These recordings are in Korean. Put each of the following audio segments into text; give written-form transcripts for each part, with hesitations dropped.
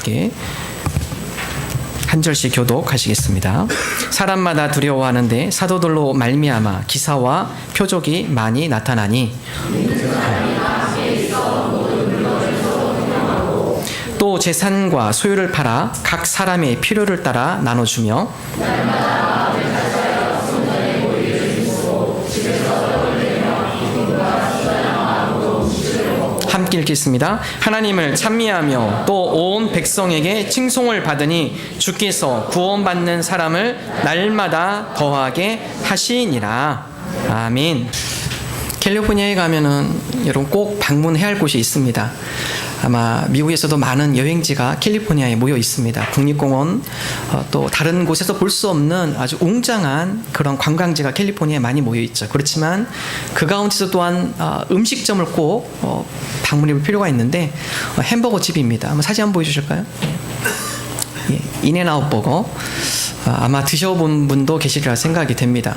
함께 한 절씩 교독하시겠습니다. 사람마다 두려워하는데 사도들로 말미암아 기사와 표적이 많이 나타나니 또 재산과 소유를 팔아 각 사람의 필요를 따라 나눠주며 함께 읽겠습니다. 하나님을 찬미하며 또 온 백성에게 칭송을 받으니 주께서 구원받는 사람을 날마다 더하게 하시니라. 아멘. 캘리포니아에 가면은 여러분 꼭 방문해야 할 곳이 있습니다. 아마 미국에서도 많은 여행지가 캘리포니아에 모여 있습니다. 국립공원, 또 다른 곳에서 볼 수 없는 아주 웅장한 그런 관광지가 캘리포니아에 많이 모여 있죠. 그렇지만 그 가운데서 또한 음식점을 꼭 방문해 볼 필요가 있는데 햄버거 집입니다. 한번 사진 한번 보여주실까요? 예, 인앤아웃 버거. 아마 드셔본 분도 계시리라 생각이 됩니다.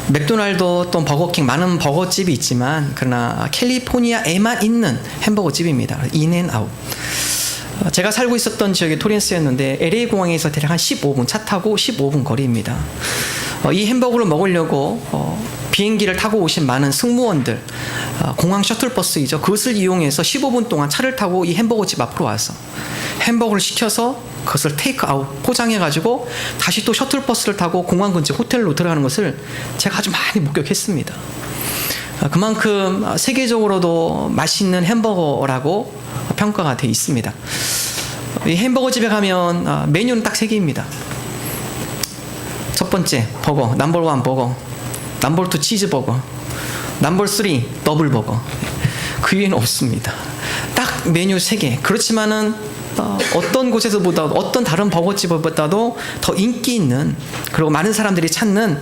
맥도날드 또 버거킹 많은 버거집이 있지만 그러나 캘리포니아에만 있는 햄버거집입니다. 인앤아웃. 제가 살고 있었던 지역이 토렌스였는데 LA 공항에서 대략 한 15분 차 타고 15분 거리입니다. 이 햄버거를 먹으려고 비행기를 타고 오신 많은 승무원들, 공항 셔틀버스이죠. 그것을 이용해서 15분 동안 차를 타고 이 햄버거집 앞으로 와서 햄버거를 시켜서 그것을 테이크아웃 포장해가지고 다시 또 셔틀버스를 타고 공항 근처 호텔로 들어가는 것을 제가 아주 많이 목격했습니다. 그만큼 세계적으로도 맛있는 햄버거라고 평가가 되어 있습니다. 이 햄버거 집에 가면 메뉴는 딱 3개입니다. 첫 번째 버거, 넘버 1 버거, 넘버 2 치즈버거, 넘버 3 더블버거. 그 위에는 없습니다. 딱 메뉴 3개. 그렇지만은 어떤 곳에서보다도 어떤 다른 버거집보다도 더 인기 있는 그리고 많은 사람들이 찾는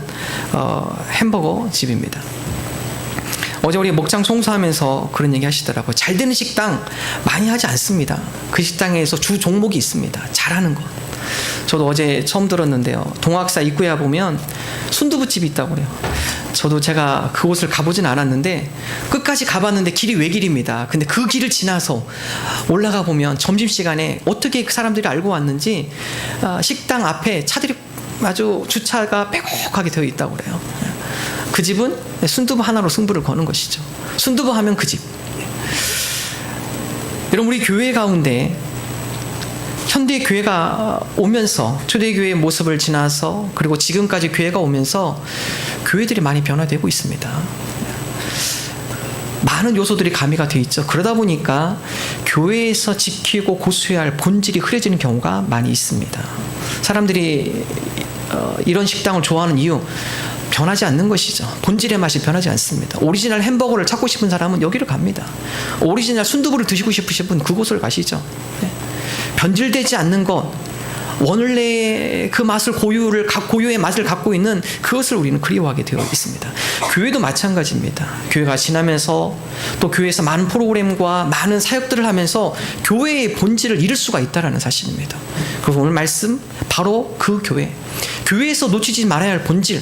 햄버거 집입니다. 어제 우리 목장 청소하면서 그런 얘기 하시더라고요. 잘 되는 식당 많이 하지 않습니다. 그 식당에서 주 종목이 있습니다. 잘하는 것. 저도 어제 처음 들었는데요. 동학사 입구에 보면 순두부집이 있다고 그래요. 저도 제가 그곳을 가보진 않았는데 끝까지 가봤는데 길이 외길입니다. 근데 그 길을 지나서 올라가 보면 점심시간에 어떻게 그 사람들이 알고 왔는지 식당 앞에 차들이 아주 주차가 빼곡하게 되어 있다고 그래요. 그 집은 순두부 하나로 승부를 거는 것이죠. 순두부 하면 그 집. 여러분 우리 교회 가운데 현대 교회가 오면서 초대교회의 모습을 지나서 그리고 지금까지 교회가 오면서 교회들이 많이 변화되고 있습니다. 많은 요소들이 가미가 되어 있죠. 그러다 보니까 교회에서 지키고 고수해야 할 본질이 흐려지는 경우가 많이 있습니다. 사람들이 이런 식당을 좋아하는 이유 변하지 않는 것이죠. 본질의 맛이 변하지 않습니다. 오리지널 햄버거를 찾고 싶은 사람은 여기를 갑니다. 오리지널 순두부를 드시고 싶으신 분 그곳을 가시죠. 네. 변질되지 않는 것, 원래 그 맛을 고유의 맛을 갖고 있는 그것을 우리는 그리워하게 되어 있습니다. 교회도 마찬가지입니다. 교회가 지나면서 또 교회에서 많은 프로그램과 많은 사역들을 하면서 교회의 본질을 잃을 수가 있다는 사실입니다. 그래서 오늘 말씀 바로 그 교회에서 놓치지 말아야 할 본질,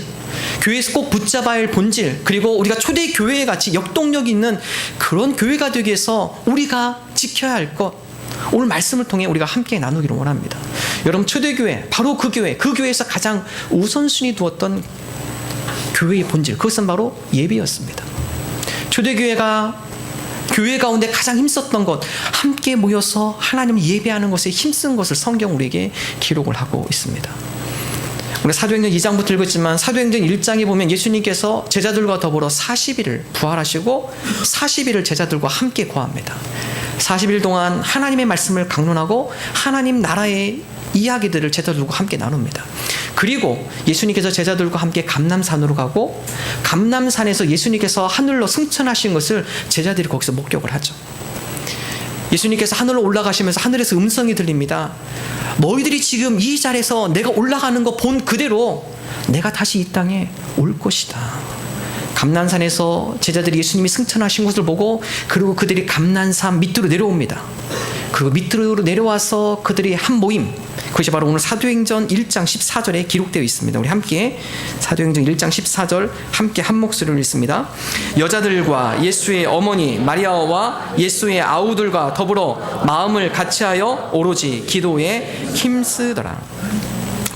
교회에서 꼭 붙잡아야 할 본질, 그리고 우리가 초대 교회 같이 역동력 있는 그런 교회가 되기 위해서 우리가 지켜야 할 것, 오늘 말씀을 통해 우리가 함께 나누기를 원합니다. 여러분 초대교회 바로 그 교회에서 가장 우선순위 두었던 교회의 본질, 그것은 바로 예배였습니다. 초대교회가 교회 가운데 가장 힘썼던 것, 함께 모여서 하나님을 예배하는 것에 힘쓴 것을 성경 우리에게 기록을 하고 있습니다. 우리 사도행전 2장부터 읽었지만 사도행전 1장에 보면 예수님께서 제자들과 더불어 40일을 부활하시고 40일을 제자들과 함께 거합니다. 40일 동안 하나님의 말씀을 강론하고 하나님 나라의 이야기들을 제자들과 함께 나눕니다. 그리고 예수님께서 제자들과 함께 감람산으로 가고 감람산에서 예수님께서 하늘로 승천하신 것을 제자들이 거기서 목격을 하죠. 예수님께서 하늘로 올라가시면서 하늘에서 음성이 들립니다. 너희들이 지금 이 자리에서 내가 올라가는 거 본 그대로 내가 다시 이 땅에 올 것이다. 감난산에서 제자들이 예수님이 승천하신 것을 보고 그리고 그들이 감난산 밑으로 내려옵니다. 그리고 밑으로 내려와서 그들이 한 모임, 그것이 바로 오늘 사도행전 1장 14절에 기록되어 있습니다. 우리 함께 사도행전 1장 14절 함께 한 목소리로 읽습니다. 여자들과 예수의 어머니 마리아와 예수의 아우들과 더불어 마음을 같이하여 오로지 기도에 힘쓰더라.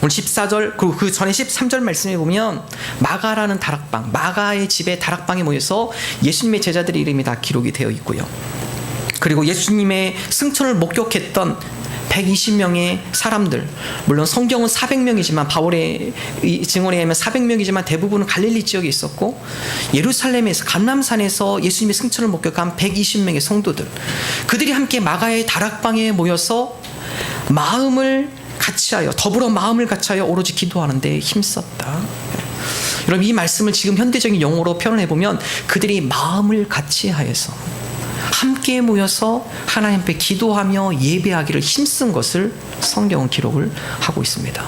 오늘 14절 그리고 그 전에 13절 말씀에 보면 마가라는 다락방, 마가의 집에 다락방에 모여서 예수님의 제자들의 이름이 다 기록이 되어 있고요. 그리고 예수님의 승천을 목격했던 120명의 사람들, 물론 성경은 400명이지만 바울의 증언에 의하면 400명이지만 대부분은 갈릴리 지역에 있었고, 예루살렘에서 감람산에서 예수님의 승천을 목격한 120명의 성도들, 그들이 함께 마가의 다락방에 모여서 마음을 같이하여, 더불어 마음을 같이하여 오로지 기도하는 데 힘썼다. 여러분, 이 말씀을 지금 현대적인 용어로 표현해 보면 그들이 마음을 같이하여서 함께 모여서 하나님 앞에 기도하며 예배하기를 힘쓴 것을 성경은 기록을 하고 있습니다.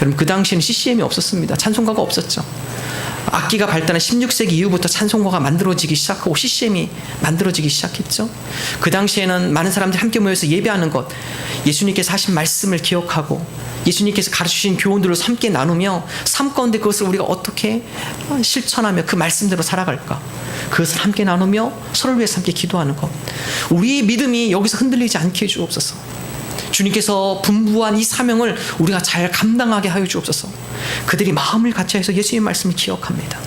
여러분, 그 당시에는 CCM이 없었습니다. 찬송가가 없었죠. 악기가 발달한 16세기 이후부터 찬송가가 만들어지기 시작하고 CCM이 만들어지기 시작했죠. 그 당시에는 많은 사람들이 함께 모여서 예배하는 것, 예수님께서 하신 말씀을 기억하고 예수님께서 가르치신 교훈들을 함께 나누며 삶 가운데 그것을 우리가 어떻게 실천하며 그 말씀대로 살아갈까, 그것을 함께 나누며 서로를 위해서 함께 기도하는 것, 우리의 믿음이 여기서 흔들리지 않게 해주옵소서. 주님께서 분부한 이 사명을 우리가 잘 감당하게 하여 주옵소서. 그들이 마음을 같이해서 예수님의 말씀을 기억합니다.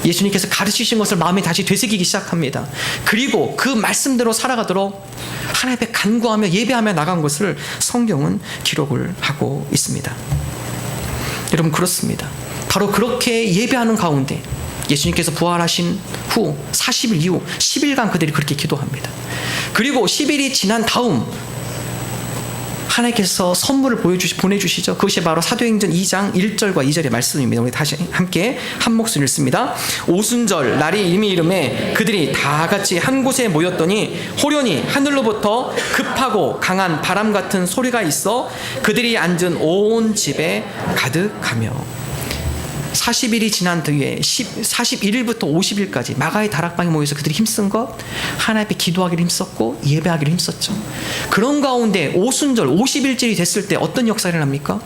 예수님께서 가르치신 것을 마음에 다시 되새기기 시작합니다. 그리고 그 말씀대로 살아가도록 하나님 앞에 간구하며 예배하며 나간 것을 성경은 기록을 하고 있습니다. 여러분, 그렇습니다. 바로 그렇게 예배하는 가운데 예수님께서 부활하신 후 40일 이후 10일간 그들이 그렇게 기도합니다. 그리고 10일이 지난 다음 하나님께서 선물을 보내주시죠. 그것이 바로 사도행전 2장 1절과 2절의 말씀입니다. 우리 다시 함께 한 목소리 읽습니다. 오순절 날이 이미 이름에 그들이 다 같이 한 곳에 모였더니 호련히 하늘로부터 급하고 강한 바람 같은 소리가 있어 그들이 앉은 온 집에 가득하며, 40일이 지난 뒤에 41일부터 50일까지 마가의 다락방에 모여서 그들이 힘쓴 것, 하나님 앞에 기도하기를 힘썼고 예배하기를 힘썼죠. 그런 가운데 오순절 50일째이 됐을 때 어떤 역사가 일어납니까?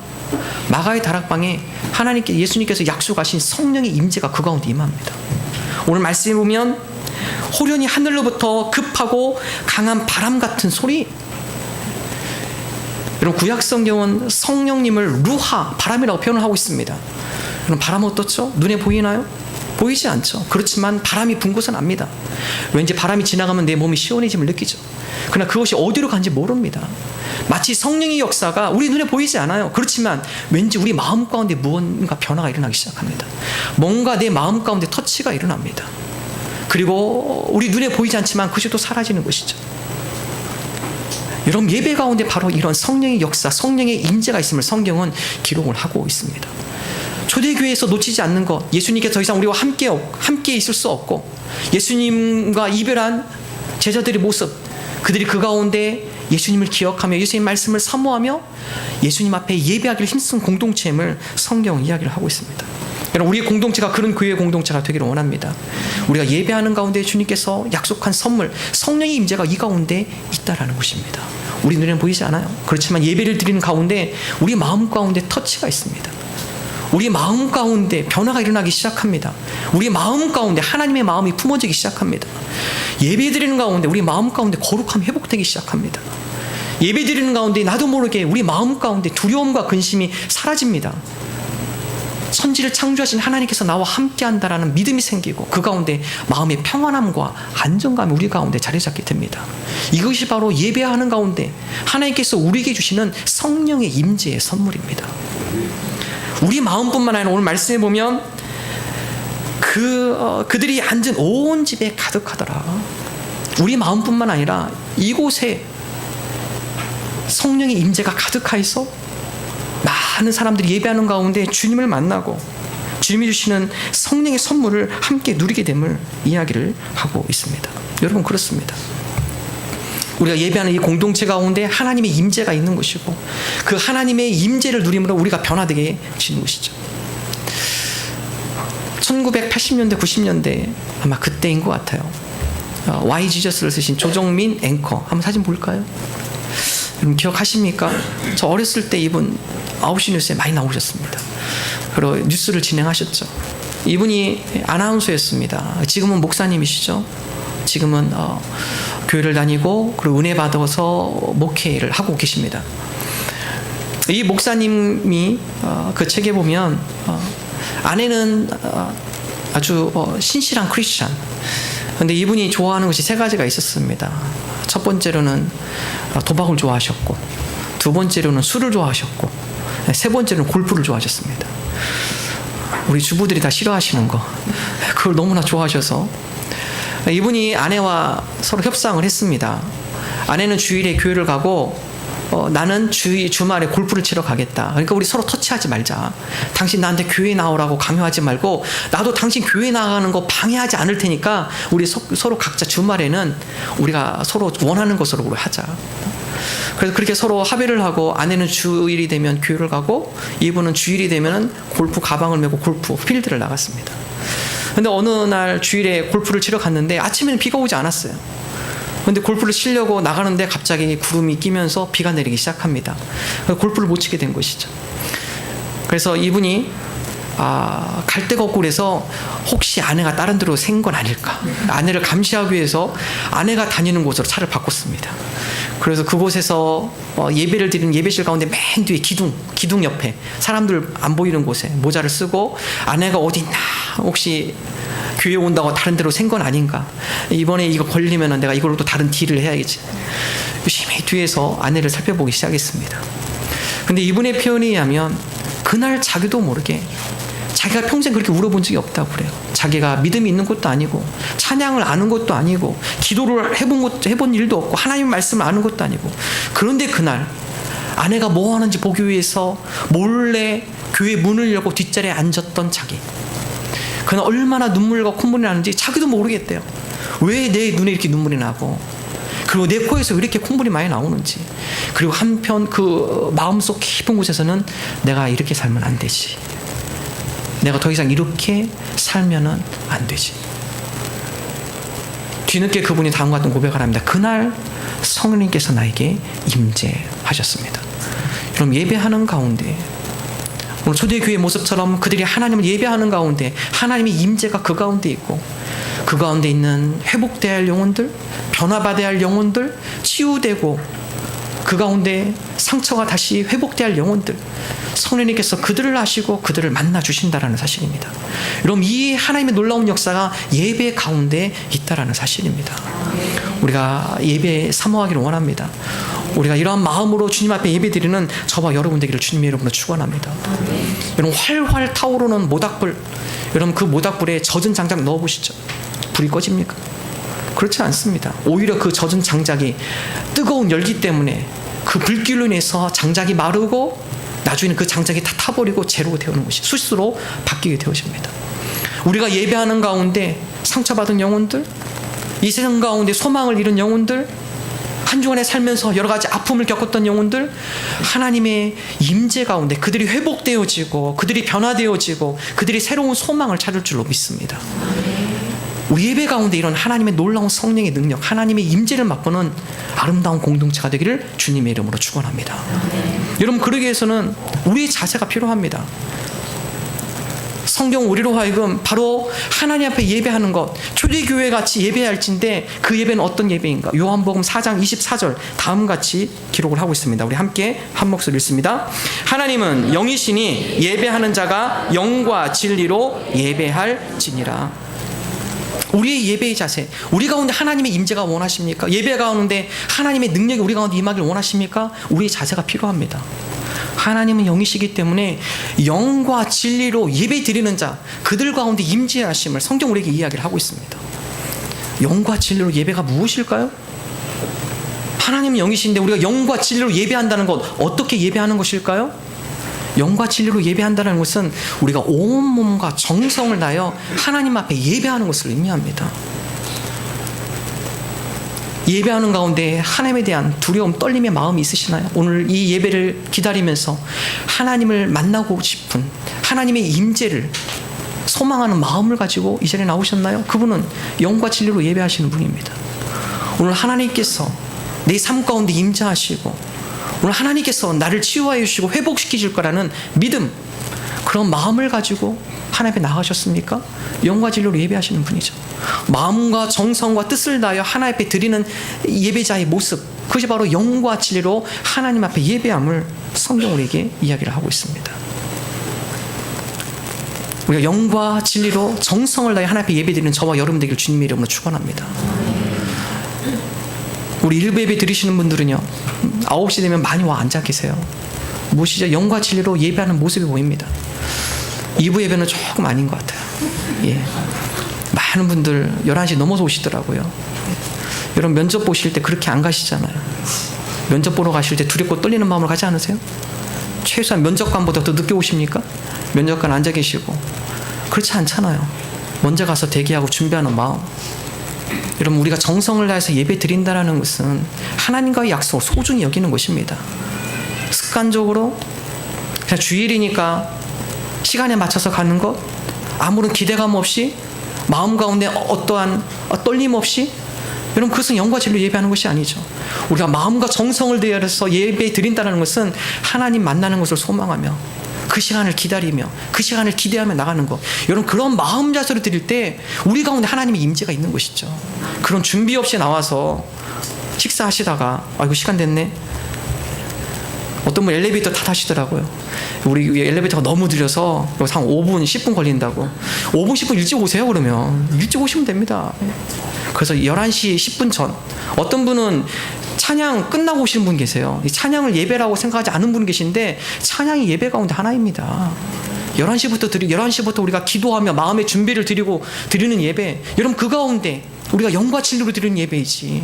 마가의 다락방에 하나님께 예수님께서 약속하신 성령의 임재가 그 가운데 임합니다. 오늘 말씀에 보면 호련히 하늘로부터 급하고 강한 바람 같은 소리, 여러분, 구약 성경은 성령님을 루하, 바람이라고 표현을 하고 있습니다. 그럼 바람은 어떻죠? 눈에 보이나요? 보이지 않죠. 그렇지만 바람이 분 곳은 압니다. 왠지 바람이 지나가면 내 몸이 시원해짐을 느끼죠. 그러나 그것이 어디로 간지 모릅니다. 마치 성령의 역사가 우리 눈에 보이지 않아요. 그렇지만 왠지 우리 마음 가운데 무언가 변화가 일어나기 시작합니다. 뭔가 내 마음 가운데 터치가 일어납니다. 그리고 우리 눈에 보이지 않지만 그것이 또 사라지는 것이죠. 여러분, 예배 가운데 바로 이런 성령의 역사, 성령의 임재가 있음을 성경은 기록을 하고 있습니다. 초대교회에서 놓치지 않는 것, 예수님께서 더 이상 우리와 함께 있을 수 없고 예수님과 이별한 제자들의 모습, 그들이 그 가운데 예수님을 기억하며 예수님 말씀을 사모하며 예수님 앞에 예배하기를 힘쓴 공동체임을 성경은 이야기를 하고 있습니다. 여러분, 우리의 공동체가 그런 교회의 공동체가 되기를 원합니다. 우리가 예배하는 가운데 주님께서 약속한 선물, 성령의 임재가 이 가운데 있다라는 것입니다. 우리 눈에는 보이지 않아요. 그렇지만 예배를 드리는 가운데 우리 마음 가운데 터치가 있습니다. 우리 마음 가운데 변화가 일어나기 시작합니다. 우리 마음 가운데 하나님의 마음이 품어지기 시작합니다. 예배드리는 가운데 우리 마음 가운데 거룩함이 회복되기 시작합니다. 예배드리는 가운데 나도 모르게 우리 마음 가운데 두려움과 근심이 사라집니다. 천지를 창조하신 하나님께서 나와 함께한다라는 믿음이 생기고 그 가운데 마음의 평안함과 안정감이 우리 가운데 자리 잡게 됩니다. 이것이 바로 예배하는 가운데 하나님께서 우리에게 주시는 성령의 임재의 선물입니다. 우리 마음뿐만 아니라 오늘 말씀해 보면 그들이 앉은 온 집에 가득하더라. 우리 마음뿐만 아니라 이곳에 성령의 임재가 가득하여서 많은 사람들이 예배하는 가운데 주님을 만나고 주님이 주시는 성령의 선물을 함께 누리게 됨을 이야기를 하고 있습니다. 여러분, 그렇습니다. 우리가 예배하는 이 공동체 가운데 하나님의 임재가 있는 것이고 그 하나님의 임재를 누림으로 우리가 변화되게 되는 것이죠. 1980년대 90년대 아마 그때인 것 같아요. Y 지저스를 쓰신 조정민 앵커 한번 사진 볼까요? 여러분 기억하십니까? 저 어렸을 때 이분 9시 뉴스에 많이 나오셨습니다. 그리고 뉴스를 진행하셨죠. 이분이 아나운서였습니다. 지금은 목사님이시죠. 지금은 교회를 다니고 그리고 은혜 받아서 목회를 하고 계십니다. 이 목사님이 그 책에 보면 아내는 아주 신실한 크리스찬. 근데 이분이 좋아하는 것이 세 가지가 있었습니다. 첫 번째로는 도박을 좋아하셨고, 두 번째로는 술을 좋아하셨고, 세 번째로는 골프를 좋아하셨습니다. 우리 주부들이 다 싫어하시는 거, 그걸 너무나 좋아하셔서 이분이 아내와 서로 협상을 했습니다. 아내는 주일에 교회를 가고 나는 주말에 골프를 치러 가겠다. 그러니까 우리 서로 터치하지 말자. 당신 나한테 교회 나오라고 강요하지 말고 나도 당신 교회 나가는 거 방해하지 않을 테니까 우리 서로 각자 주말에는 우리가 서로 원하는 것으로 하자. 그래서 그렇게 서로 합의를 하고 아내는 주일이 되면 교회를 가고 이분은 주일이 되면 골프 가방을 메고 골프 필드를 나갔습니다. 근데 어느 날 주일에 골프를 치러 갔는데 아침에는 비가 오지 않았어요. 근데 골프를 치려고 나가는데 갑자기 구름이 끼면서 비가 내리기 시작합니다. 골프를 못 치게 된 것이죠. 그래서 이분이 갈 데가 없고 그래서 혹시 아내가 다른 데로 샌 건 아닐까. 아내를 감시하기 위해서 아내가 다니는 곳으로 차를 바꿨습니다. 그래서 그곳에서 예배를 드리는 예배실 가운데 맨 뒤에 기둥 옆에 사람들 안 보이는 곳에 모자를 쓰고 아내가 어디 있나 혹시 교회 온다고 다른 데로 샌 건 아닌가. 이번에 이거 걸리면 내가 이걸로 또 다른 딜을 해야겠지. 열심히 뒤에서 아내를 살펴보기 시작했습니다. 근데 이분의 표현에 의하면 그날 자기도 모르게 자기가 평생 그렇게 울어본 적이 없다고 그래요. 자기가 믿음이 있는 것도 아니고 찬양을 아는 것도 아니고 기도를 해본 일도 없고 하나님 말씀을 아는 것도 아니고 그런데 그날 아내가 뭐 하는지 보기 위해서 몰래 교회 문을 열고 뒷자리에 앉았던 자기. 그는 얼마나 눈물과 콧물이 나는지 자기도 모르겠대요. 왜 내 눈에 이렇게 눈물이 나고 그리고 내 코에서 왜 이렇게 콧물이 많이 나오는지. 그리고 한편 그 마음속 깊은 곳에서는 내가 이렇게 살면 안 되지. 내가 더 이상 이렇게 살면은 안 되지. 뒤늦게 그분이 다음과 같은 고백을 합니다. 그날 성령님께서 나에게 임재하셨습니다. 여러분 예배하는 가운데 오늘 초대교회 모습처럼 그들이 하나님을 예배하는 가운데 하나님의 임재가 그 가운데 있고 그 가운데 있는 회복돼야 할 영혼들, 변화받아야 할 영혼들, 치유되고 그 가운데 상처가 다시 회복돼야 할 영혼들 성령님께서 그들을 아시고 그들을 만나 주신다라는 사실입니다. 여러분 이 하나님의 놀라운 역사가 예배 가운데 있다라는 사실입니다. 우리가 예배 사모하기를 원합니다. 우리가 이러한 마음으로 주님 앞에 예배드리는 저와 여러분 되기를 주님의 이름으로 축원합니다. 여러분 활활 타오르는 모닥불, 여러분 그 모닥불에 젖은 장작 넣어보시죠. 불이 꺼집니까? 그렇지 않습니다. 오히려 그 젖은 장작이 뜨거운 열기 때문에 그 불길로 인해서 장작이 마르고 나중에는 그 장작이 다 타버리고 재로 되어오는 것이 수시로 바뀌게 되어집니다. 우리가 예배하는 가운데 상처받은 영혼들, 이 세상 가운데 소망을 잃은 영혼들, 한 주간에 살면서 여러 가지 아픔을 겪었던 영혼들, 하나님의 임재 가운데 그들이 회복되어지고 그들이 변화되어지고 그들이 새로운 소망을 찾을 줄로 믿습니다. 우리 예배 가운데 이런 하나님의 놀라운 성령의 능력, 하나님의 임재를 맛보는 아름다운 공동체가 되기를 주님의 이름으로 축원합니다. 여러분 그러기 위해서는 우리의 자세가 필요합니다. 성경 우리로 하여금 바로 하나님 앞에 예배하는 것, 초대교회 같이 예배할진데 그 예배는 어떤 예배인가? 요한복음 4장 24절 다음같이 기록을 하고 있습니다. 우리 함께 한 목소리 읽습니다. 하나님은 영이시니 예배하는 자가 영과 진리로 예배할지니라. 우리의 예배의 자세, 우리 가운데 하나님의 임재가 원하십니까? 예배 가운데 하나님의 능력이 우리 가운데 임하기를 원하십니까? 우리의 자세가 필요합니다. 하나님은 영이시기 때문에 영과 진리로 예배 드리는 자, 그들 가운데 임재하심을 성경 우리에게 이야기를 하고 있습니다. 영과 진리로 예배가 무엇일까요? 하나님은 영이신데 우리가 영과 진리로 예배한다는 것, 어떻게 예배하는 것일까요? 영과 진리로 예배한다는 것은 우리가 온 몸과 정성을 다하여 하나님 앞에 예배하는 것을 의미합니다. 예배하는 가운데 하나님에 대한 두려움, 떨림의 마음이 있으시나요? 오늘 이 예배를 기다리면서 하나님을 만나고 싶은 하나님의 임재를 소망하는 마음을 가지고 이 자리에 나오셨나요? 그분은 영과 진리로 예배하시는 분입니다. 오늘 하나님께서 내 삶 가운데 임재하시고 오늘 하나님께서 나를 치유하여 주시고 회복시켜 줄 거라는 믿음, 그런 마음을 가지고 하나님 앞에 나가셨습니까? 영과 진리로 예배하시는 분이죠. 마음과 정성과 뜻을 다하여 하나님 앞에 드리는 예배자의 모습, 그것이 바로 영과 진리로 하나님 앞에 예배함을 성경 우리에게 이야기를 하고 있습니다. 우리가 영과 진리로 정성을 다해 하나님 앞에 예배드리는 저와 여러분 되기를 주님의 이름으로 축원합니다. 우리 일부 예배 드리시는 분들은요, 9시 되면 많이 와 앉아 계세요. 무엇이죠? 영과 진리로 예배하는 모습이 보입니다. 2부 예배는 조금 아닌 것 같아요. 예. 많은 분들 11시 넘어서 오시더라고요. 예. 여러분 면접 보실 때 그렇게 안 가시잖아요. 면접 보러 가실 때 두렵고 떨리는 마음으로 가지 않으세요? 최소한 면접관보다 더 늦게 오십니까? 면접관 앉아 계시고. 그렇지 않잖아요. 먼저 가서 대기하고 준비하는 마음. 여러분, 우리가 정성을 다해서 예배 드린다는 것은 하나님과의 약속을 소중히 여기는 것입니다. 습관적으로 그냥 주일이니까 시간에 맞춰서 가는 것, 아무런 기대감 없이 마음 가운데 어떠한 떨림 없이, 여러분 그것은 영과 진리로 예배하는 것이 아니죠. 우리가 마음과 정성을 다해서 예배 드린다는 것은 하나님 만나는 것을 소망하며 그 시간을 기다리며 그 시간을 기대하며 나가는 것. 여러분 그런 마음 자세로 드릴 때 우리 가운데 하나님의 임재가 있는 것이죠. 그런 준비 없이 나와서 식사하시다가 아이고 시간 됐네. 어떤 분 엘리베이터 탓하시더라고요. 우리 엘리베이터가 너무 느려서 한 5분 10분 걸린다고. 5분 10분 일찍 오세요. 그러면 일찍 오시면 됩니다. 그래서 11시 10분 전, 어떤 분은 찬양 끝나고 오시는 분 계세요. 찬양을 예배라고 생각하지 않은 분 계신데 찬양이 예배 가운데 하나입니다. 11시부터 우리가 기도하며 마음의 준비를 드리는 예배, 여러분 그 가운데 우리가 영과 진리로 드리는 예배이지,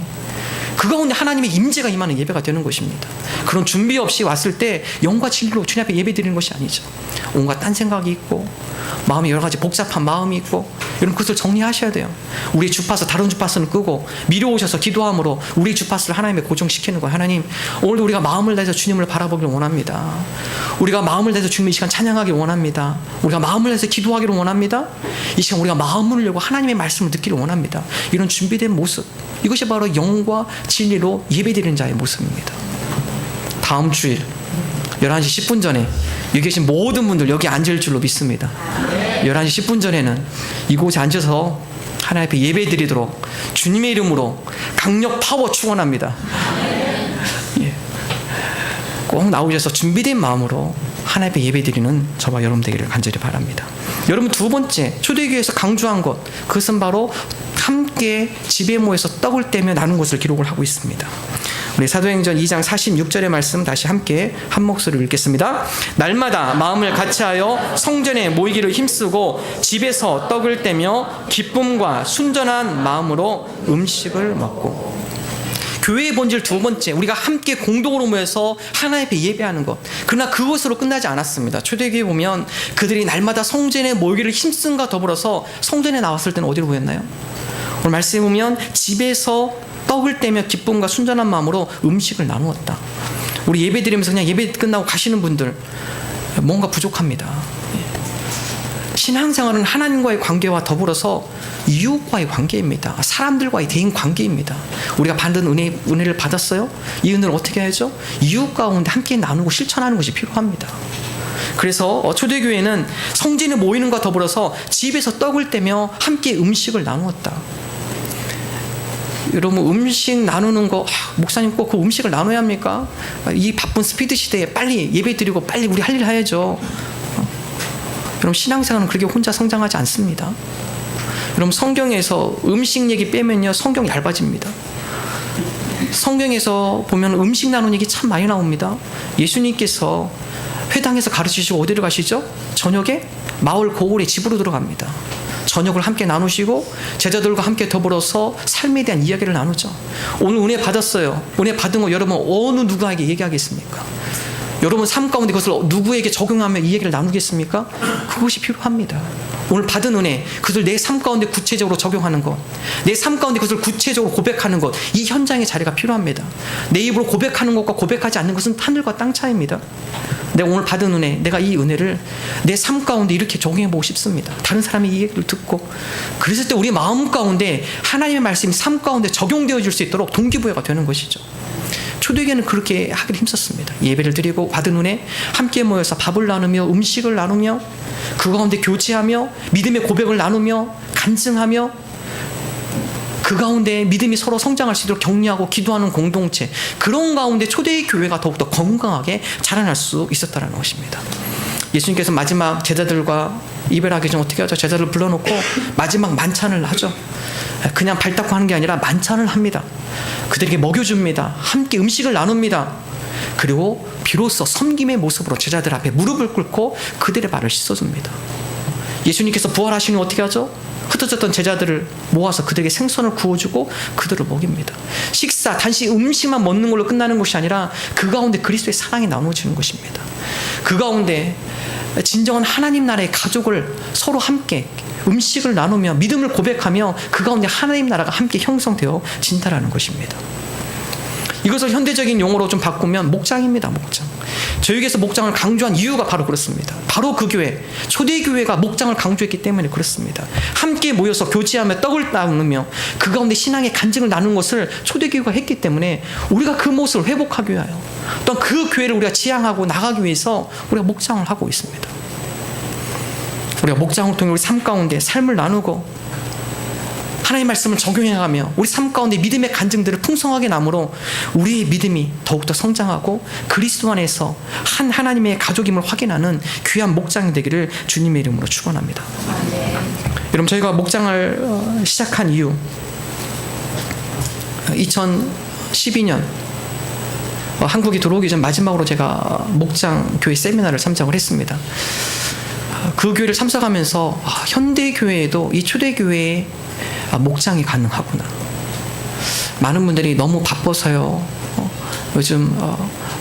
그 가운데 하나님의 임재가 임하는 예배가 되는 것입니다. 그런 준비 없이 왔을 때 영과 진리로 주님 앞에 예배 드리는 것이 아니죠. 온갖 딴 생각이 있고 마음에 여러 가지 복잡한 마음이 있고, 여러분 그것을 정리하셔야 돼요. 우리 주파수 다른 주파수는 끄고 미리 오셔서 기도함으로 우리 주파수를 하나님의 고정시키는 거예요. 하나님, 오늘도 우리가 마음을 다해서 주님을 바라보기를 원합니다. 우리가 마음을 다해서 주님의 이 시간 찬양하기 원합니다. 우리가 마음을 다해서 기도하기를 원합니다. 이 시간 우리가 마음을 열고 하나님의 말씀을 듣기를 원합니다. 이런 준비된 모습, 이것이 바로 영과 진리로 예배드리는 자의 모습입니다. 다음 주일 11시 10분 전에 여기 계신 모든 분들 여기 앉을 줄로 믿습니다. 11시 10분 전에는 이곳에 앉아서 하나님 앞에 예배드리도록 주님의 이름으로 강력 파워 축원합니다. 예. 꼭 나오셔서 준비된 마음으로 하나님 앞에 예배드리는 저와 여러분 되기를 간절히 바랍니다. 여러분 두 번째, 초대교회에서 강조한 것, 그것은 바로 함께 집에 모여서 떡을 떼며 나눈 것을 기록을 하고 있습니다. 우리 사도행전 2장 46절의 말씀 다시 함께 한 목소리로 읽겠습니다. 날마다 마음을 같이하여 성전에 모이기를 힘쓰고 집에서 떡을 떼며 기쁨과 순전한 마음으로 음식을 먹고. 교회의 본질 두 번째, 우리가 함께 공동으로 모여서 하나님 앞에 예배하는 것. 그러나 그것으로 끝나지 않았습니다. 초대교회 보면 그들이 날마다 성전에 모이기를 힘쓴과 더불어서 성전에 나왔을 때는 어디로 모였나요? 오늘 말씀에 보면 집에서 떡을 떼며 기쁨과 순전한 마음으로 음식을 나누었다. 우리 예배 드리면서 그냥 예배 끝나고 가시는 분들 뭔가 부족합니다. 신앙생활은 하나님과의 관계와 더불어서 이웃과의 관계입니다. 사람들과의 대인 관계입니다. 우리가 받은 은혜를 받았어요? 이 은혜를 어떻게 해야죠? 이웃 가운데 함께 나누고 실천하는 것이 필요합니다. 그래서 초대교회는 성전에 모이는 것과 더불어서 집에서 떡을 떼며 함께 음식을 나누었다. 여러분 음식 나누는 거, 목사님 꼭 그 음식을 나눠야 합니까? 이 바쁜 스피드 시대에 빨리 예배 드리고 빨리 우리 할 일 해야죠. 여러분 신앙생활은 그렇게 혼자 성장하지 않습니다. 여러분 성경에서 음식 얘기 빼면요 성경 얇아집니다. 성경에서 보면 음식 나누는 얘기 참 많이 나옵니다. 예수님께서 회당에서 가르치시고 어디로 가시죠? 저녁에 마을 고을의 집으로 들어갑니다. 저녁을 함께 나누시고 제자들과 함께 더불어서 삶에 대한 이야기를 나누죠. 오늘 은혜 받았어요. 은혜 받은 거 여러분 어느 누구에게 얘기하겠습니까? 여러분 삶 가운데 그것을 누구에게 적용하며 이 얘기를 나누겠습니까? 그것이 필요합니다. 오늘 받은 은혜, 그것을 내 삶 가운데 구체적으로 적용하는 것, 내 삶 가운데 그것을 구체적으로 고백하는 것, 이 현장의 자리가 필요합니다. 내 입으로 고백하는 것과 고백하지 않는 것은 하늘과 땅 차이입니다. 내가 오늘 받은 은혜, 내가 이 은혜를 내 삶 가운데 이렇게 적용해보고 싶습니다. 다른 사람이 이 얘기를 듣고, 그랬을 때 우리 마음 가운데 하나님의 말씀이 삶 가운데 적용되어질 수 있도록 동기부여가 되는 것이죠. 초대교회는 그렇게 하기를 힘썼습니다. 예배를 드리고 받은 은혜, 함께 모여서 밥을 나누며 음식을 나누며 그 가운데 교제하며 믿음의 고백을 나누며 간증하며 그 가운데 믿음이 서로 성장할 수 있도록 격려하고 기도하는 공동체, 그런 가운데 초대교회가 더욱더 건강하게 자라날 수 있었다는 것입니다. 예수님께서 마지막 제자들과 이별하기 전 어떻게 하죠? 제자들을 불러놓고 마지막 만찬을 하죠. 그냥 발 닦고 하는 게 아니라 만찬을 합니다. 그들에게 먹여줍니다. 함께 음식을 나눕니다. 그리고 비로소 섬김의 모습으로 제자들 앞에 무릎을 꿇고 그들의 발을 씻어줍니다. 예수님께서 부활하시는 어떻게 하죠? 흩어졌던 제자들을 모아서 그들에게 생선을 구워주고 그들을 먹입니다. 식사, 단지 음식만 먹는 걸로 끝나는 것이 아니라 그 가운데 그리스도의 사랑이 나누어지는 것입니다. 그 가운데 진정한 하나님 나라의 가족을 서로 함께 음식을 나누며 믿음을 고백하며 그 가운데 하나님 나라가 함께 형성되어 진다라는 것입니다. 이것을 현대적인 용어로 좀 바꾸면 목장입니다. 목장. 저에게서 목장을 강조한 이유가 바로 그렇습니다. 바로 그 교회, 초대교회가 목장을 강조했기 때문에 그렇습니다. 함께 모여서 교제하며 떡을 나누며 그 가운데 신앙의 간증을 나누는 것을 초대교회가 했기 때문에 우리가 그 모습을 회복하기 위하여, 또한 그 교회를 우리가 지향하고 나가기 위해서 우리가 목장을 하고 있습니다. 우리가 목장을 통해 우리 삶 가운데 삶을 나누고 하나님의 말씀을 적용해가며 우리 삶 가운데 믿음의 간증들을 풍성하게 나므로 우리의 믿음이 더욱더 성장하고 그리스도 안에서 한 하나님의 가족임을 확인하는 귀한 목장이 되기를 주님의 이름으로 축원합니다. 여러분, 저희가 목장을 시작한 이유, 2012년 한국이 들어오기 전 마지막으로 제가 목장 교회 세미나를 참석을 했습니다. 그 교회를 참석하면서 현대교회에도 이 초대교회에 목장이 가능하구나. 많은 분들이 너무 바빠서요, 요즘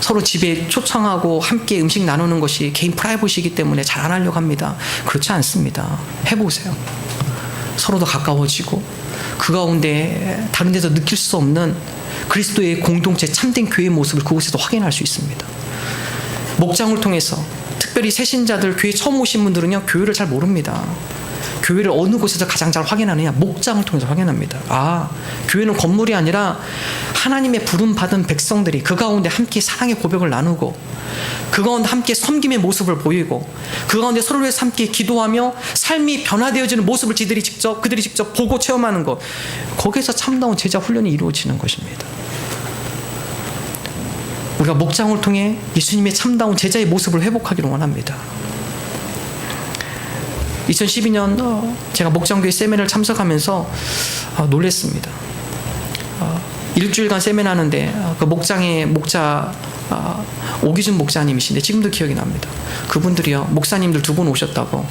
서로 집에 초청하고 함께 음식 나누는 것이 개인 프라이버시이기 때문에 잘 안 하려고 합니다. 그렇지 않습니다. 해보세요. 서로 더 가까워지고 그 가운데 다른 데서 느낄 수 없는 그리스도의 공동체, 참된 교회의 모습을 그곳에서 확인할 수 있습니다. 목장을 통해서 특별히 새신자들, 교회 처음 오신 분들은요, 교회를 잘 모릅니다. 교회를 어느 곳에서 가장 잘 확인하느냐? 목장을 통해서 확인합니다. 교회는 건물이 아니라 하나님의 부름받은 백성들이 그 가운데 함께 사랑의 고백을 나누고 그 가운데 함께 섬김의 모습을 보이고 그 가운데 서로를 위해서 함께 기도하며 삶이 변화되어지는 모습을 그들이 직접 보고 체험하는 것, 거기에서 참다운 제자 훈련이 이루어지는 것입니다. 우리가 목장을 통해 예수님의 참다운 제자의 모습을 회복하기를 원합니다. 2012년 제가 목장교회 세미나를 참석하면서 놀랐습니다. 일주일간 세미나 하는데 그 목장의 목자 오기준 목사님이신데 지금도 기억이 납니다. 그분들이요, 목사님들 2분 오셨다고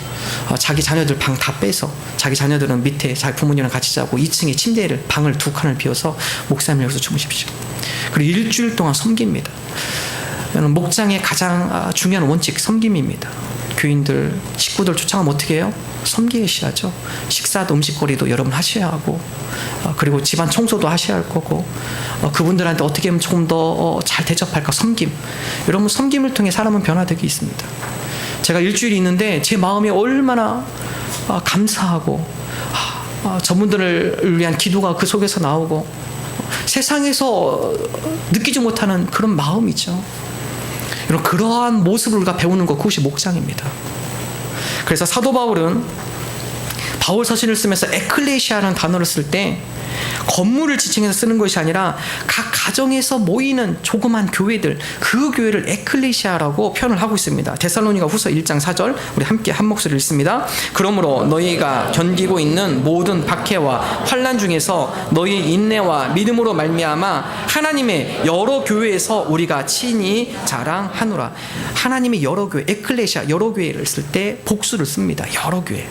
자기 자녀들 방 다 빼서, 자기 자녀들은 밑에 자기 부모님이랑 같이 자고 2층에 침대를, 방을 2칸을 비워서 목사님 여기서 주무십시오. 그리고 일주일 동안 섬깁니다. 목장의 가장 중요한 원칙, 섬김입니다. 교인들, 식구들 초청하면 어떻게 해요? 섬기셔야죠. 식사도 음식거리도 여러분 하셔야 하고, 그리고 집안 청소도 하셔야 할 거고, 그분들한테 어떻게 하면 조금 더 잘 대접할까? 섬김. 여러분, 섬김을 통해 사람은 변화되기 있습니다. 제가 일주일이 있는데 제 마음이 얼마나 감사하고 저분들을 위한 기도가 그 속에서 나오고 세상에서 느끼지 못하는 그런 마음이죠. 여러분, 그러한 모습을 우리가 배우는 것, 그것이 목장입니다. 그래서 사도 바울은 바울 서신을 쓰면서 에클레시아라는 단어를 쓸 때 건물을 지칭해서 쓰는 것이 아니라 각 가정에서 모이는 조그만 교회들, 그 교회를 에클레시아라고 표현을 하고 있습니다. 데살로니가 후서 1장 4절 우리 함께 한 목소리를 읽습니다. 그러므로 너희가 견디고 있는 모든 박해와 환난 중에서 너희 인내와 믿음으로 말미암아 하나님의 여러 교회에서 우리가 친히 자랑하노라. 하나님의 여러 교회, 에클레시아, 여러 교회를 쓸 때 복수를 씁니다. 여러 교회.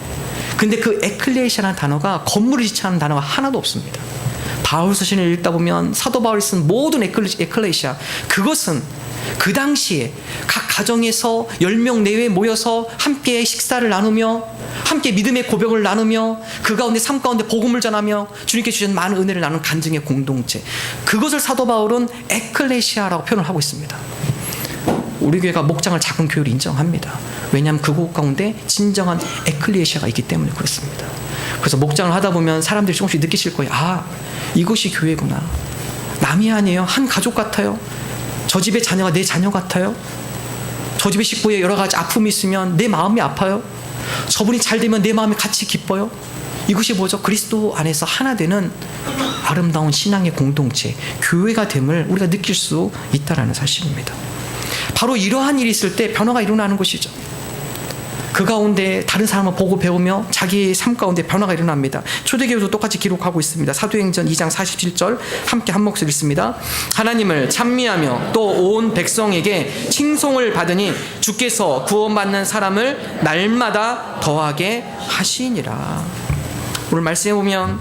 근데 그 에클레시아라는 단어가 건물을 지칭하는 단어가 하나도 없습니다. 바울 서신을 읽다 보면 사도 바울이 쓴 모든 에클레시아, 그것은 그 당시에 각 가정에서 10명 내외에 모여서 함께 식사를 나누며 함께 믿음의 고백을 나누며 그 가운데 삶 가운데 복음을 전하며 주님께 주신 많은 은혜를 나누는 간증의 공동체, 그것을 사도 바울은 에클레시아라고 표현을 하고 있습니다. 우리 교회가 목장을 작은 교회로 인정합니다. 왜냐하면 그곳 가운데 진정한 에클레시아가 있기 때문에 그렇습니다. 그래서 목장을 하다 보면 사람들이 조금씩 느끼실 거예요. 아, 이것이 교회구나. 남이 아니에요. 한 가족 같아요. 저 집의 자녀가 내 자녀 같아요. 저 집의 식구에 여러 가지 아픔이 있으면 내 마음이 아파요. 저분이 잘 되면 내 마음이 같이 기뻐요. 이것이 뭐죠? 그리스도 안에서 하나 되는 아름다운 신앙의 공동체, 교회가 됨을 우리가 느낄 수 있다는 사실입니다. 바로 이러한 일이 있을 때 변화가 일어나는 것이죠. 그 가운데 다른 사람을 보고 배우며 자기의 삶 가운데 변화가 일어납니다. 초대교회도 똑같이 기록하고 있습니다. 사도행전 2장 47절 함께 한 목소리 읽습니다. 하나님을 찬미하며 또 온 백성에게 칭송을 받으니 주께서 구원받는 사람을 날마다 더하게 하시니라. 오늘 말씀해 보면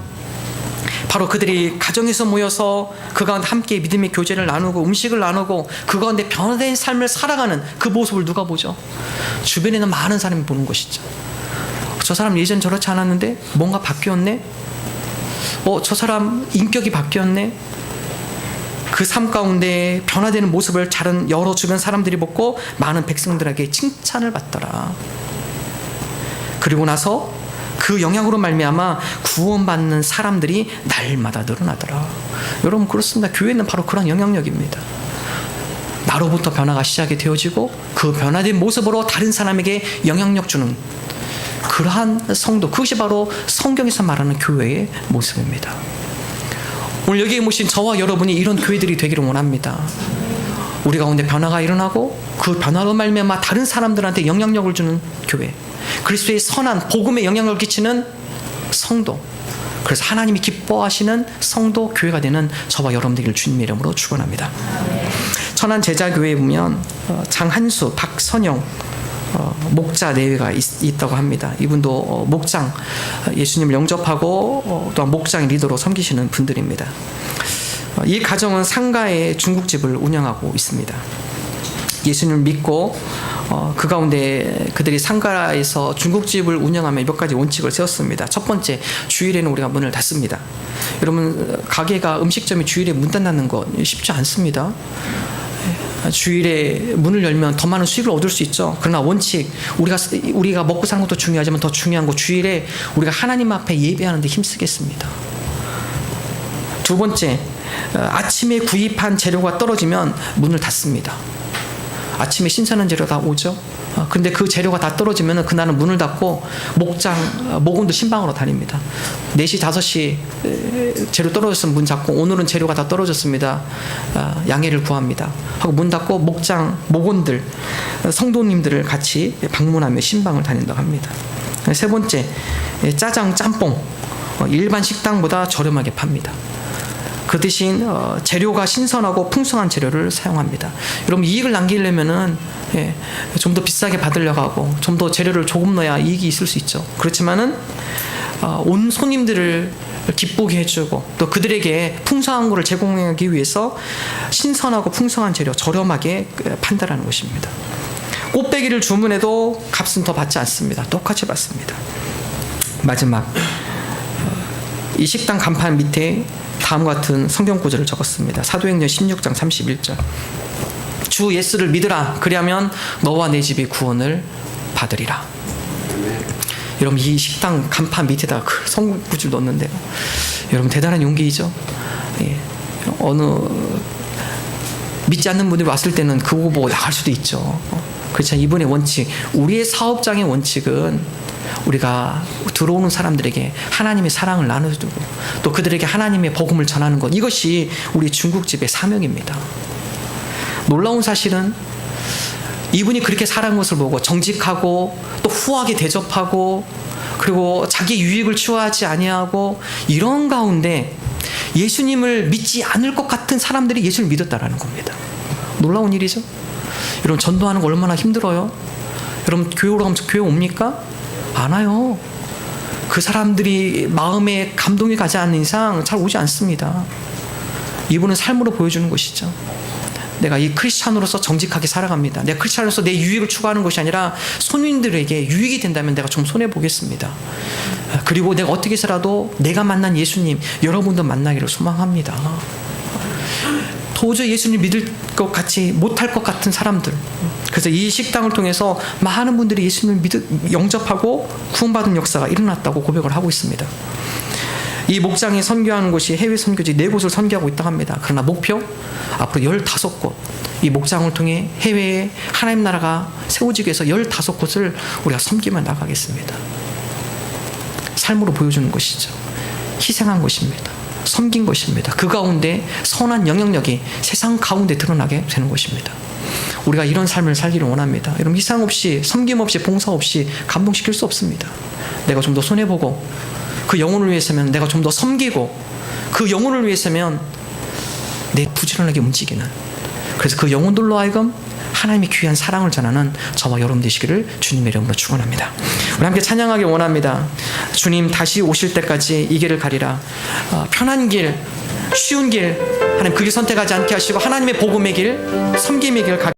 바로 그들이 가정에서 모여서 그 가운데 함께 믿음의 교제를 나누고 음식을 나누고 그 가운데 변화된 삶을 살아가는 그 모습을 누가 보죠? 주변에는 많은 사람이 보는 것이죠. 저 사람 예전 저렇지 않았는데 뭔가 바뀌었네? 저 사람 인격이 바뀌었네? 그 삶 가운데 변화되는 모습을 다른 여러 주변 사람들이 보고 많은 백성들에게 칭찬을 받더라. 그리고 나서 그 영향으로 말미암아 구원받는 사람들이 날마다 늘어나더라. 여러분 그렇습니다. 교회는 바로 그런 영향력입니다. 나로부터 변화가 시작이 되어지고 그 변화된 모습으로 다른 사람에게 영향력 주는 그러한 성도, 그것이 바로 성경에서 말하는 교회의 모습입니다. 오늘 여기에 모신 저와 여러분이 이런 교회들이 되기를 원합니다. 우리 가운데 변화가 일어나고 그 변화로 말미암아 다른 사람들한테 영향력을 주는 교회, 그리스도의 선한 복음에 영향을 끼치는 성도, 그래서 하나님이 기뻐하시는 성도 교회가 되는 저와 여러분들을 주님의 이름으로 축원합니다. 천안 제자교회에 보면 장한수, 박선영 목자 내외가 있다고 합니다. 이분도 목장, 예수님을 영접하고 또한 목장의 리더로 섬기시는 분들입니다. 이 가정은 상가의 중국집을 운영하고 있습니다. 예수님을 믿고 그 가운데 그들이 상가에서 중국집을 운영하며 몇 가지 원칙을 세웠습니다. 첫 번째, 주일에는 우리가 문을 닫습니다. 여러분, 가게가 음식점이 주일에 문 닫는 거 쉽지 않습니다. 주일에 문을 열면 더 많은 수익을 얻을 수 있죠. 그러나 원칙, 우리가 먹고 사는 것도 중요하지만 더 중요한 거, 주일에 우리가 하나님 앞에 예배하는 데 힘쓰겠습니다. 두 번째, 아침에 구입한 재료가 떨어지면 문을 닫습니다. 아침에 신선한 재료 다 오죠. 근데 그 재료가 다 떨어지면 그날은 문을 닫고 목원도 신방으로 다닙니다. 4시, 5시 재료 떨어졌으면 문 닫고, 오늘은 재료가 다 떨어졌습니다. 양해를 구합니다. 하고 문 닫고 목원들, 성도님들을 같이 방문하며 신방을 다닌다고 합니다. 세 번째, 짜장, 짬뽕, 일반 식당보다 저렴하게 팝니다. 그 대신 재료가 신선하고 풍성한 재료를 사용합니다. 여러분, 이익을 남기려면은 좀 더 비싸게 받으려고 하고 좀 더 재료를 조금 넣어야 이익이 있을 수 있죠. 그렇지만은 온 손님들을 기쁘게 해주고 또 그들에게 풍성한 것을 제공하기 위해서 신선하고 풍성한 재료 저렴하게 판다라는 것입니다. 꽃배기를 주문해도 값은 더 받지 않습니다. 똑같이 받습니다. 마지막, 이 식당 간판 밑에 다음과 같은 성경 구절을 적었습니다. 사도행전 16장 31절. 주 예수를 믿으라. 그리하면 너와 내 집이 구원을 받으리라. 여러분, 이 식당 간판 밑에다가 그 성경 구절 넣었는데요. 여러분, 대단한 용기이죠. 믿지 않는 분들이 왔을 때는 그거 보고 나갈 수도 있죠. 그렇지만 이번의 원칙, 우리의 사업장의 원칙은 우리가 들어오는 사람들에게 하나님의 사랑을 나눠주고 또 그들에게 하나님의 복음을 전하는 것, 이것이 우리 중국집의 사명입니다. 놀라운 사실은 이분이 그렇게 살아간 것을 보고 정직하고 또 후하게 대접하고 그리고 자기 유익을 추구하지 아니하고 이런 가운데 예수님을 믿지 않을 것 같은 사람들이 예수를 믿었다라는 겁니다. 놀라운 일이죠. 여러분, 전도하는 거 얼마나 힘들어요. 여러분, 교회로 가면 교회 옵니까? 안 와요. 그 사람들이 마음에 감동이 가지 않는 이상 잘 오지 않습니다. 이분은 삶으로 보여주는 것이죠. 내가 이 크리스찬으로서 정직하게 살아갑니다. 내가 크리스찬으로서 내 유익을 추구하는 것이 아니라 손님들에게 유익이 된다면 내가 좀 손해보겠습니다. 그리고 내가 어떻게 해서라도 내가 만난 예수님, 여러분도 만나기를 소망합니다. 도저히 예수님 믿을 것 같이 못할 것 같은 사람들. 그래서 이 식당을 통해서 많은 분들이 예수님을 영접하고 구원받은 역사가 일어났다고 고백을 하고 있습니다. 이 목장이 선교하는 곳이 해외 선교지 4곳을 선교하고 있다고 합니다. 그러나 목표 앞으로 15곳, 이 목장을 통해 해외에 하나님 나라가 세워지기 위해서 15곳을 우리가 섬기며 나가겠습니다. 삶으로 보여주는 것이죠. 희생한 것입니다. 섬긴 것입니다. 그 가운데 선한 영향력이 세상 가운데 드러나게 되는 것입니다. 우리가 이런 삶을 살기를 원합니다. 여러분, 희생 없이, 섬김 없이, 봉사 없이 감동시킬 수 없습니다. 내가 좀 더 손해보고, 그 영혼을 위해서면 내가 좀 더 섬기고, 그 영혼을 위해서면 내 부지런하게 움직이는, 그래서 그 영혼들로 하여금 하나님의 귀한 사랑을 전하는 저와 여러분 되시기를 주님의 이름으로 축원합니다. 우리 함께 찬양하기 원합니다. 주님 다시 오실 때까지 이 길을 가리라. 편한 길, 쉬운 길, 하나님 그 길 선택하지 않게 하시고 하나님의 복음의 길, 섬김의 길 가리